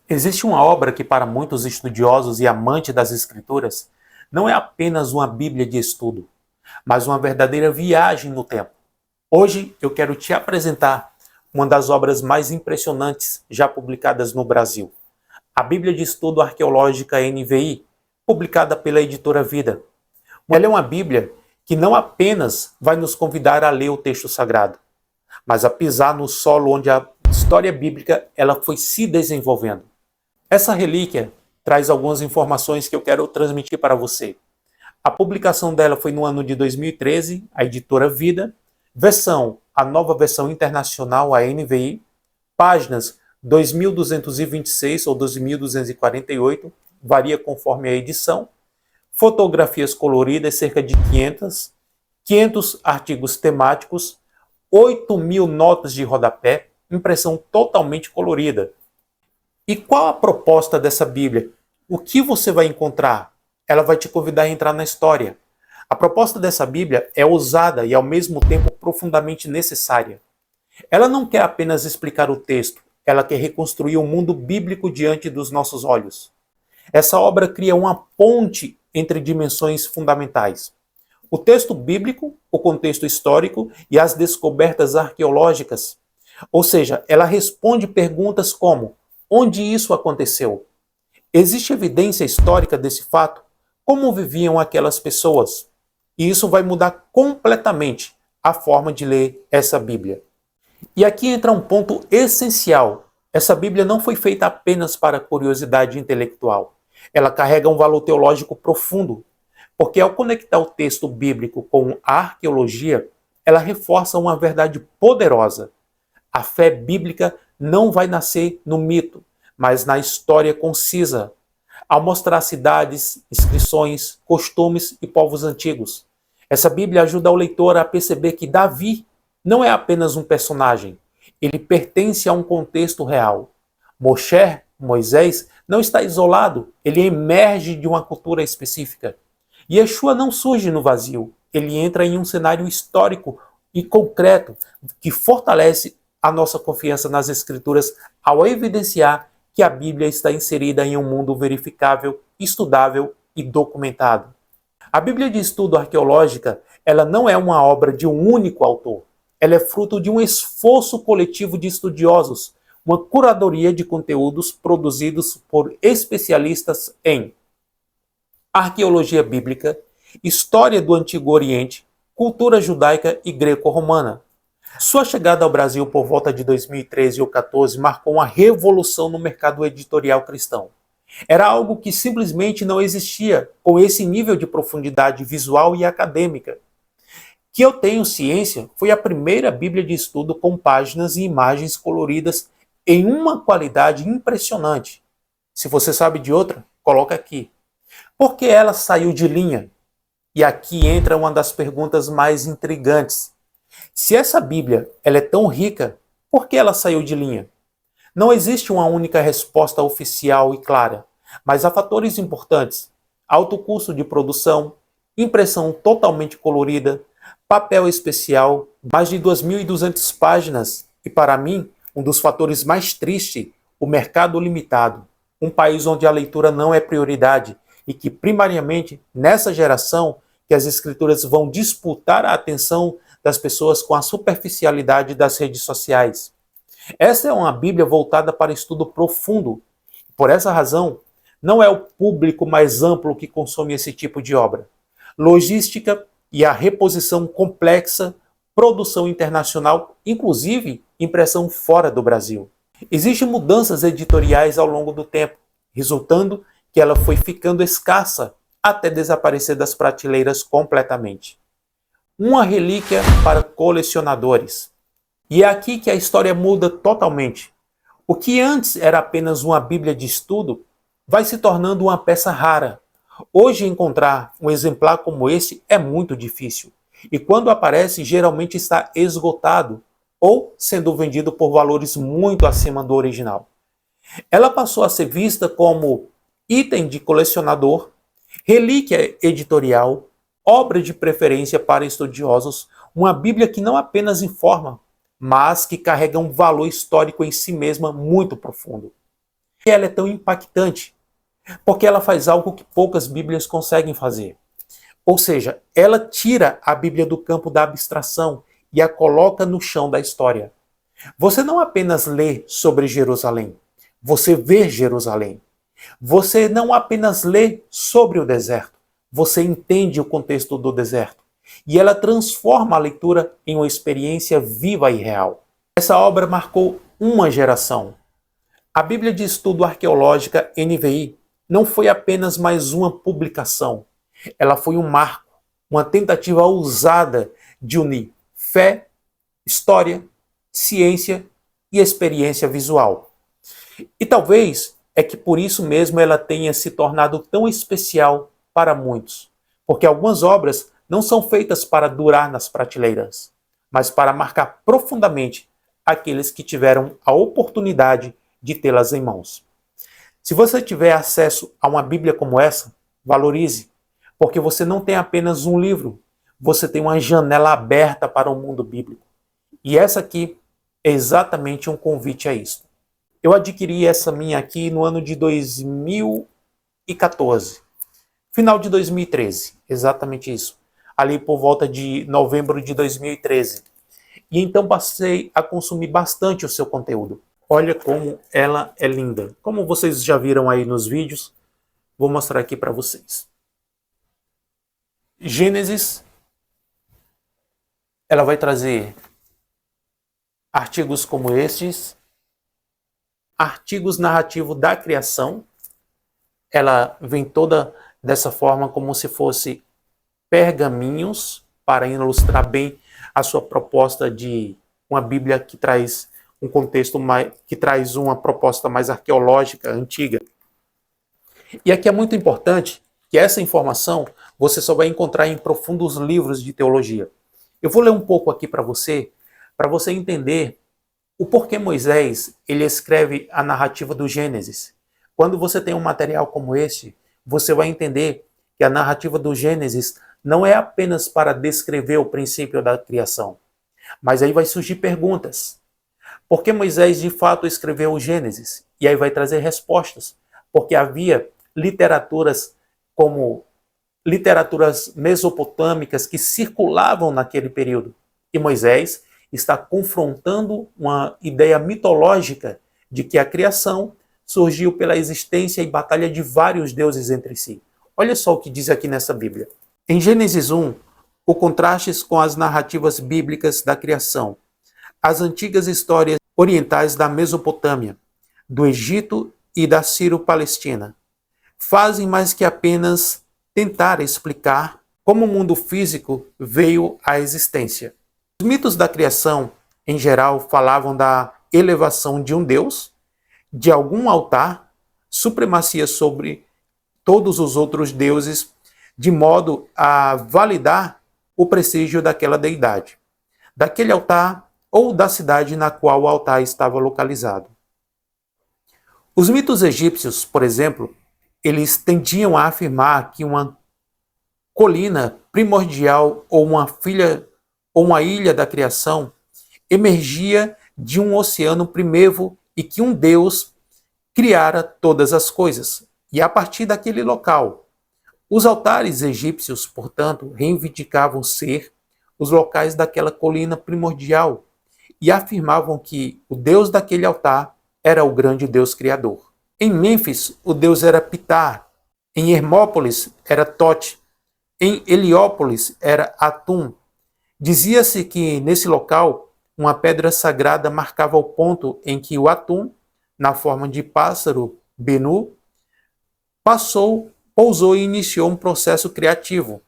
Existe uma obra que, para muitos estudiosos e amantes das Escrituras, não é apenas uma Bíblia de estudo, mas uma verdadeira viagem no tempo. Hoje eu quero te apresentar uma das obras mais impressionantes já publicadas no Brasil, a Bíblia de Estudo Arqueológica NVI, publicada pela editora Vida. Ela é uma Bíblia que não apenas vai nos convidar a ler o texto sagrado, mas a pisar no solo onde a história bíblica ela foi se desenvolvendo. Essa relíquia traz algumas informações que eu quero transmitir para você. A publicação dela foi no ano de 2013, a editora Vida, a nova versão internacional, a NVI, páginas 2.226 ou 2.248, varia conforme a edição, fotografias coloridas, cerca de 500 artigos temáticos, 8.000 notas de rodapé, impressão totalmente colorida. E qual a proposta dessa Bíblia? O que você vai encontrar? Ela vai te convidar a entrar na história. A proposta dessa Bíblia é ousada e ao mesmo tempo profundamente necessária. Ela não quer apenas explicar o texto, ela quer reconstruir o mundo bíblico diante dos nossos olhos. Essa obra cria uma ponte entre dimensões fundamentais: o texto bíblico, o contexto histórico e as descobertas arqueológicas. Ou seja, ela responde perguntas como: onde isso aconteceu? Existe evidência histórica desse fato? Como viviam aquelas pessoas? E isso vai mudar completamente a forma de ler essa Bíblia. E aqui entra um ponto essencial. Essa Bíblia não foi feita apenas para curiosidade intelectual. Ela carrega um valor teológico profundo, porque ao conectar o texto bíblico com a arqueologia, ela reforça uma verdade poderosa. A fé bíblica não vai nascer no mito, mas na história concisa, ao mostrar cidades, inscrições, costumes e povos antigos. Essa Bíblia ajuda o leitor a perceber que Davi não é apenas um personagem, ele pertence a um contexto real. Moisés, não está isolado, ele emerge de uma cultura específica. Yeshua não surge no vazio, ele entra em um cenário histórico e concreto que fortalece a nossa confiança nas Escrituras ao evidenciar que a Bíblia está inserida em um mundo verificável, estudável e documentado. A Bíblia de Estudo Arqueológica, ela não é uma obra de um único autor. Ela é fruto de um esforço coletivo de estudiosos, uma curadoria de conteúdos produzidos por especialistas em arqueologia bíblica, história do Antigo Oriente, cultura judaica e greco-romana. Sua chegada ao Brasil por volta de 2013 ou 2014 marcou uma revolução no mercado editorial cristão. Era algo que simplesmente não existia com esse nível de profundidade visual e acadêmica. Que eu tenho ciência, foi a primeira Bíblia de estudo com páginas e imagens coloridas em uma qualidade impressionante. Se você sabe de outra, coloca aqui. Por que ela saiu de linha? E aqui entra uma das perguntas mais intrigantes. Se essa Bíblia ela é tão rica, por que ela saiu de linha? Não existe uma única resposta oficial e clara, mas há fatores importantes: alto custo de produção, impressão totalmente colorida, papel especial, mais de 2.200 páginas e, para mim, um dos fatores mais tristes, o mercado limitado. Um país onde a leitura não é prioridade e que, primariamente, nessa geração, que as escrituras vão disputar a atenção das pessoas com a superficialidade das redes sociais. Essa é uma Bíblia voltada para estudo profundo. Por essa razão, não é o público mais amplo que consome esse tipo de obra. Logística e a reposição complexa, produção internacional, inclusive impressão fora do Brasil. Existem mudanças editoriais ao longo do tempo, resultando que ela foi ficando escassa até desaparecer das prateleiras completamente. Uma relíquia para colecionadores. E é aqui que a história muda totalmente. O que antes era apenas uma Bíblia de estudo, vai se tornando uma peça rara. Hoje encontrar um exemplar como esse é muito difícil. E quando aparece, geralmente está esgotado ou sendo vendido por valores muito acima do original. Ela passou a ser vista como item de colecionador, relíquia editorial, obra de preferência para estudiosos, uma Bíblia que não apenas informa, mas que carrega um valor histórico em si mesma muito profundo. E ela é tão impactante porque ela faz algo que poucas Bíblias conseguem fazer. Ou seja, ela tira a Bíblia do campo da abstração e a coloca no chão da história. Você não apenas lê sobre Jerusalém, você vê Jerusalém. Você não apenas lê sobre o deserto, você entende o contexto do deserto. E ela transforma a leitura em uma experiência viva e real. Essa obra marcou uma geração. A Bíblia de Estudo Arqueológica, NVI, não foi apenas mais uma publicação. Ela foi um marco, uma tentativa ousada de unir fé, história, ciência e experiência visual. E talvez é que por isso mesmo ela tenha se tornado tão especial para muitos, porque algumas obras não são feitas para durar nas prateleiras, mas para marcar profundamente aqueles que tiveram a oportunidade de tê-las em mãos. Se você tiver acesso a uma Bíblia como essa, valorize, porque você não tem apenas um livro, você tem uma janela aberta para o mundo bíblico. E essa aqui é exatamente um convite a isso. Eu adquiri essa minha aqui no ano de 2014, final de 2013, exatamente isso, ali por volta de novembro de 2013. E então passei a consumir bastante o seu conteúdo. Olha como ela é linda. Como vocês já viram aí nos vídeos, vou mostrar aqui para vocês. Gênesis, ela vai trazer artigos como estes, artigos narrativos da criação. Ela vem toda dessa forma como se fosse pergaminhos para ilustrar bem a sua proposta de uma Bíblia que traz um contexto mais, que traz uma proposta mais arqueológica, antiga. E aqui é muito importante que essa informação você só vai encontrar em profundos livros de teologia. Eu vou ler um pouco aqui para você entender o porquê Moisés ele escreve a narrativa do Gênesis. Quando você tem um material como este, você vai entender que a narrativa do Gênesis não é apenas para descrever o princípio da criação. Mas aí vai surgir perguntas. Por que Moisés de fato escreveu o Gênesis? E aí vai trazer respostas. Porque havia literaturas como literaturas mesopotâmicas que circulavam naquele período. E Moisés está confrontando uma ideia mitológica de que a criação surgiu pela existência e batalha de vários deuses entre si. Olha só o que diz aqui nessa Bíblia. Em Gênesis 1, o contrastes com as narrativas bíblicas da criação, as antigas histórias orientais da Mesopotâmia, do Egito e da Sírio-Palestina, fazem mais que apenas tentar explicar como o mundo físico veio à existência. Os mitos da criação, em geral, falavam da elevação de um deus, de algum altar, supremacia sobre todos os outros deuses, de modo a validar o prestígio daquela deidade, daquele altar ou da cidade na qual o altar estava localizado. Os mitos egípcios, por exemplo, eles tendiam a afirmar que uma colina primordial ou uma ilha da criação emergia de um oceano primevo e que um Deus criara todas as coisas. E a partir daquele local, os altares egípcios, portanto, reivindicavam ser os locais daquela colina primordial e afirmavam que o Deus daquele altar era o grande Deus criador. Em Mênfis, o Deus era Ptah. Em Hermópolis, era Tote. Em Heliópolis, era Atum. Dizia-se que, nesse local, uma pedra sagrada marcava o ponto em que o Atum, na forma de pássaro, Benu, pousou e iniciou um processo criativo.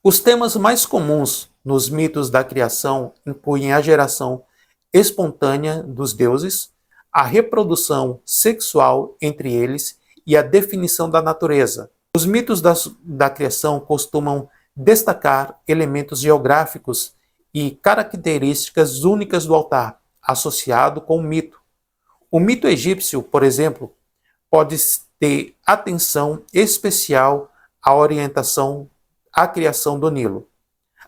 Os temas mais comuns nos mitos da criação incluem a geração espontânea dos deuses, a reprodução sexual entre eles e a definição da natureza. Os mitos da criação costumam destacar elementos geográficos e características únicas do altar, associado com o mito. O mito egípcio, por exemplo, pode ter atenção especial à orientação à criação do Nilo.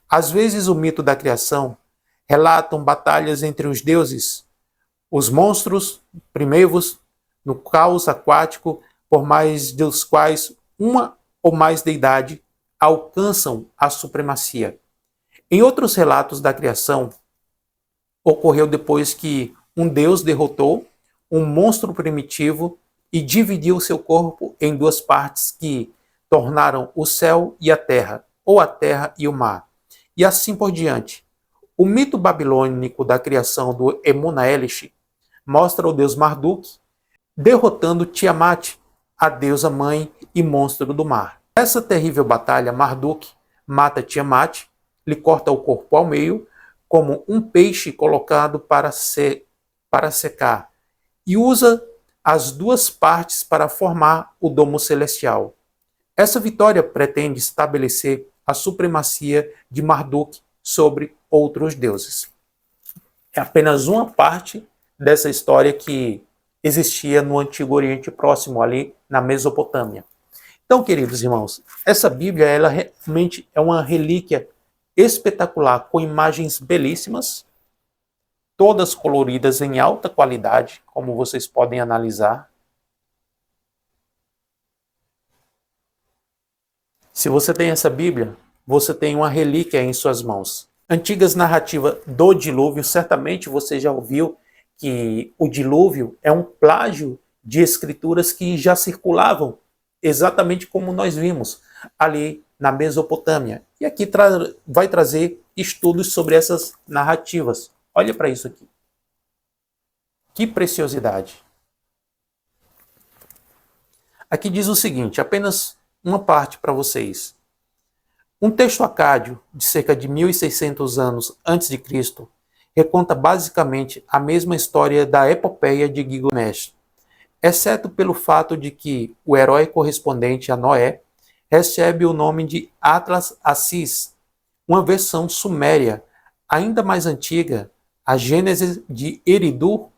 Às vezes, o mito da criação relata batalhas entre os deuses, os monstros primeiros, no caos aquático, por mais dos quais uma ou mais deidade alcançam a supremacia. Em outros relatos da criação, ocorreu depois que um deus derrotou um monstro primitivo e dividiu seu corpo em duas partes que tornaram o céu e a terra, ou a terra e o mar, e assim por diante. O mito babilônico da criação do Emuná-Elish mostra o deus Marduk derrotando Tiamat, a deusa mãe e monstro do mar. Nessa terrível batalha, Marduk mata Tiamat, lhe corta o corpo ao meio, como um peixe colocado para secar, e usa as duas partes para formar o domo celestial. Essa vitória pretende estabelecer a supremacia de Marduk sobre outros deuses. É apenas uma parte dessa história que existia no Antigo Oriente Próximo, ali na Mesopotâmia. Então, queridos irmãos, essa Bíblia ela realmente é uma relíquia espetacular, com imagens belíssimas, todas coloridas em alta qualidade, como vocês podem analisar. Se você tem essa Bíblia, você tem uma relíquia em suas mãos. Antigas narrativas do dilúvio, certamente você já ouviu que o dilúvio é um plágio de escrituras que já circulavam, exatamente como nós vimos ali na Mesopotâmia. E aqui vai trazer estudos sobre essas narrativas. Olha para isso aqui. Que preciosidade. Aqui diz o seguinte, apenas uma parte para vocês. Um texto acádio de cerca de 1600 anos antes de Cristo reconta basicamente a mesma história da epopeia de Gilgamesh, exceto pelo fato de que o herói correspondente a Noé recebe o nome de Atlas Assis, uma versão suméria ainda mais antiga. A Gênesis de Eridu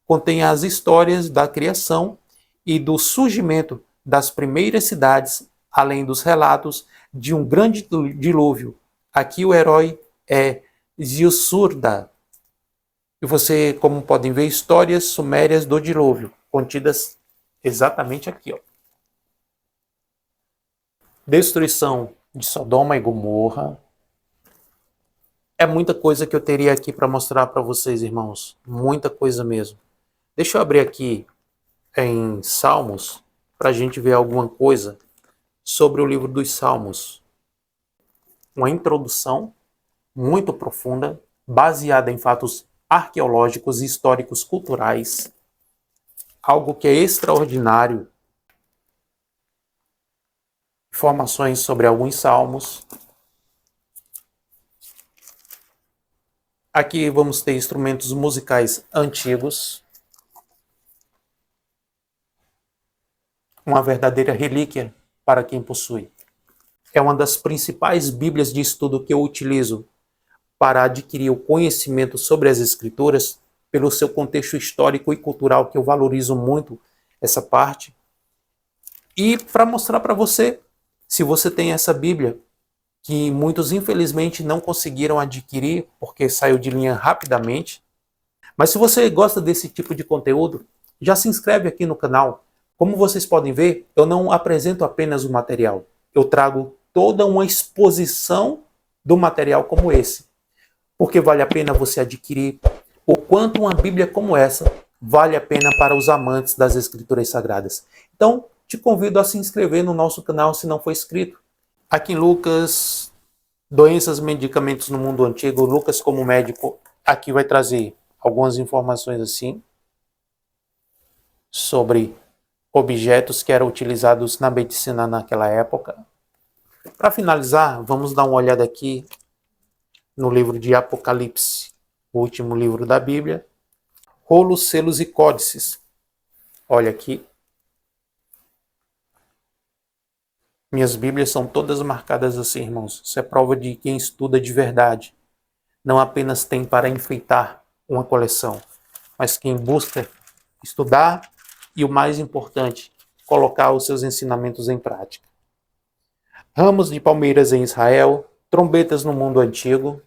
contém as histórias da criação e do surgimento das primeiras cidades, além dos relatos de um grande dilúvio. Aqui o herói é Ziusurda. E você, como podem ver, histórias sumérias do dilúvio, contidas exatamente aqui. Ó. Destruição de Sodoma e Gomorra. É muita coisa que eu teria aqui para mostrar para vocês, irmãos. Muita coisa mesmo. Deixa eu abrir aqui em Salmos para a gente ver alguma coisa sobre o livro dos Salmos. Uma introdução muito profunda, baseada em fatos arqueológicos, históricos, culturais. Algo que é extraordinário. Informações sobre alguns salmos. Aqui vamos ter instrumentos musicais antigos. Uma verdadeira relíquia para quem possui. É uma das principais bíblias de estudo que eu utilizo para adquirir o conhecimento sobre as Escrituras, pelo seu contexto histórico e cultural, que eu valorizo muito essa parte. E para mostrar para você, se você tem essa Bíblia, que muitos infelizmente não conseguiram adquirir, porque saiu de linha rapidamente. Mas se você gosta desse tipo de conteúdo, já se inscreve aqui no canal. Como vocês podem ver, eu não apresento apenas o material, eu trago toda uma exposição do material como esse. Porque vale a pena você adquirir, o quanto uma Bíblia como essa vale a pena para os amantes das Escrituras Sagradas. Então, te convido a se inscrever no nosso canal se não for inscrito. Aqui em Lucas, doenças e medicamentos no mundo antigo, Lucas como médico, aqui vai trazer algumas informações assim, sobre objetos que eram utilizados na medicina naquela época. Para finalizar, vamos dar uma olhada aqui no livro de Apocalipse, o último livro da Bíblia. Rolos, selos e códices. Olha aqui. Minhas Bíblias são todas marcadas assim, irmãos. Isso é prova de quem estuda de verdade. Não apenas tem para enfeitar uma coleção, mas quem busca estudar e, o mais importante, colocar os seus ensinamentos em prática. Ramos de palmeiras em Israel, trombetas no mundo antigo.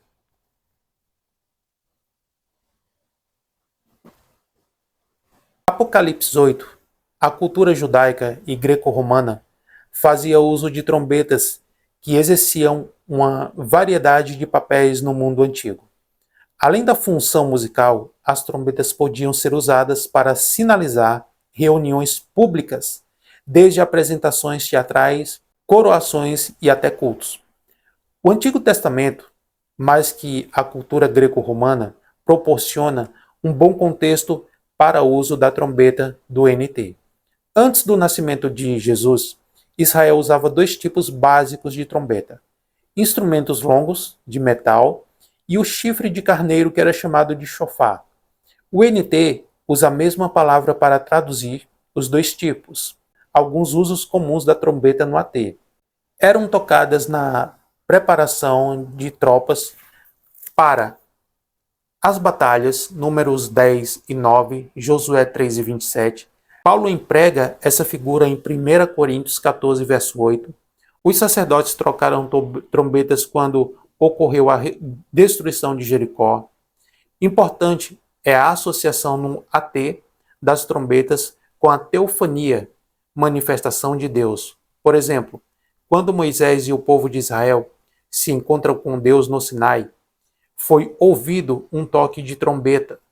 Apocalipse 8 A cultura judaica e greco-romana fazia uso de trombetas que exerciam uma variedade de papéis no mundo antigo. Além da função musical, as trombetas podiam ser usadas para sinalizar reuniões públicas, desde apresentações teatrais, coroações e até cultos. O Antigo Testamento, mais que a cultura greco-romana, proporciona um bom contexto para o uso da trombeta do NT. Antes do nascimento de Jesus, Israel usava dois tipos básicos de trombeta: instrumentos longos, de metal, e o chifre de carneiro, que era chamado de shofar. O NT usa a mesma palavra para traduzir os dois tipos. Alguns usos comuns da trombeta no AT eram tocadas na preparação de tropas para as batalhas, números 10 e 9, Josué 3 e 27. Paulo emprega essa figura em 1 Coríntios 14, verso 8. Os sacerdotes trocaram trombetas quando ocorreu a destruição de Jericó. Importante é a associação no AT das trombetas com a teofania, manifestação de Deus. Por exemplo, quando Moisés e o povo de Israel se encontram com Deus no Sinai, foi ouvido um toque de trombeta.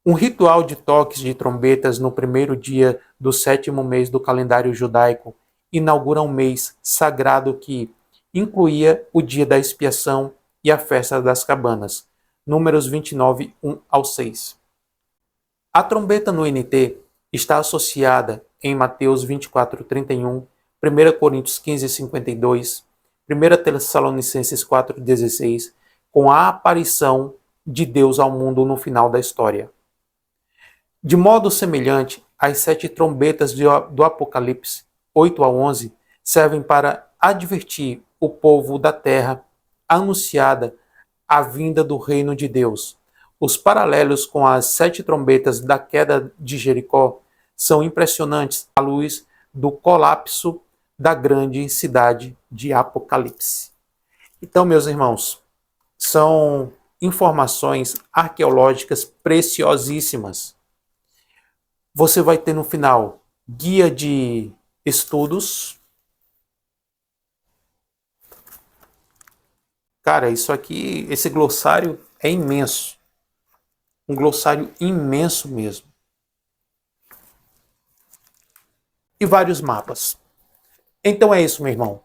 Um ritual de toques de trombetas no primeiro dia do 7º mês do calendário judaico inaugura um mês sagrado que incluía o dia da expiação e a festa das cabanas, números 29, 1 ao 6. A trombeta no NT está associada em Mateus 24, 31, 1 Coríntios 15, 52, 1 Tessalonicenses 4, 16, com a aparição de Deus ao mundo no final da história. De modo semelhante, as 7 trombetas do Apocalipse 8 a 11 servem para advertir o povo da terra anunciada a vinda do reino de Deus. Os paralelos com as 7 trombetas da queda de Jericó são impressionantes à luz do colapso da grande cidade de Apocalipse. Então, meus irmãos, são informações arqueológicas preciosíssimas. Você vai ter no final guia de estudos. Cara, isso aqui, esse glossário é imenso. Um glossário imenso mesmo. E vários mapas. Então é isso, meu irmão.